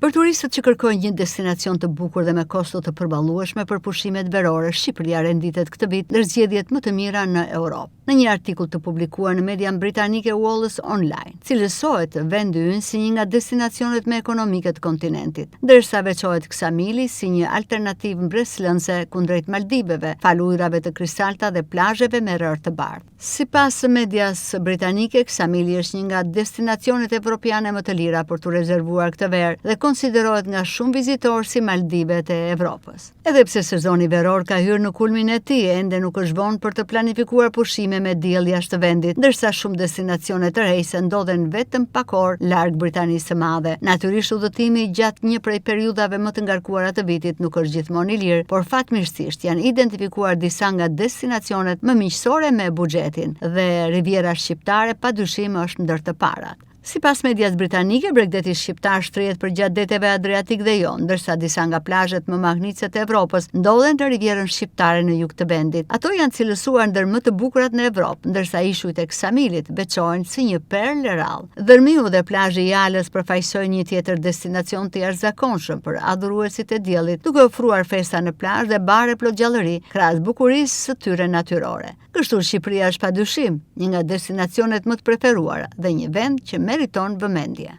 Për turistët që kërkojnë një destinacion të bukur dhe me kosto të përballueshme për pushimet verore, Shqipëria renditet këtë vit ndër zgjedhjet më të mira në Europë. Në një artikull të publikuar në median britanike Wallace Online, cilësohet vendi ynë si një nga destinacionet më ekonomike të kontinentit, ndërsa veçohet Ksamili si një alternativë mbreslënse kundrejt Maldiveve, fal ujrave të kristalta dhe plazheve me rërë të bardhë. Sipas medias britanike, Ksamili është një nga destinacionet evropiane më të lira për të rezervuar këtë verë dhe konsiderohet nga shumë vizitorë si Maldivet e Evropës. Edhe pse sezoni veror ka hyrë në kulmin e tij, ende nuk është vonë për të planifikuar pushime me diell jashtë vendit, ndërsa shumë destinacione të rejse ndodhen vetëm pak orë larg Britanisë së Madhe. Natyrisht udhëtimi gjatë një prej periudhave më të ngarkuara të vitit nuk është gjithmonë i lirë, por fatmirësisht janë identifikuar disa nga destinacionet më miqësore me buxhetin dhe Riviera shqiptare padyshim është ndër të parat. Sipas medias britanike, Bregdeti shqiptar shtrihet përgjatë deteve Adriatik dhe Jon, ndërsa disa nga plazhet më mahnitse të Evropës ndodhen në Rivierën shqiptare në jug të vendit. Ato janë cilësuar ndër më të bukurat në Evropë, ndërsa ishujt e Ksamilit veçohen si një perlë e rrallë. Dërmiu dhe plazhi i Alës përfaqësojnë një tjetër destinacion të jashtëzakonshëm për adhuruesit e diellit, duke ofruar festa në plazh dhe bare plot gjallëri, krahas bukurisë së tyre natyrore. Kështu Shqipëria është padyshim një nga destinacionet më të preferuara dhe një vend që meriton vëmendje.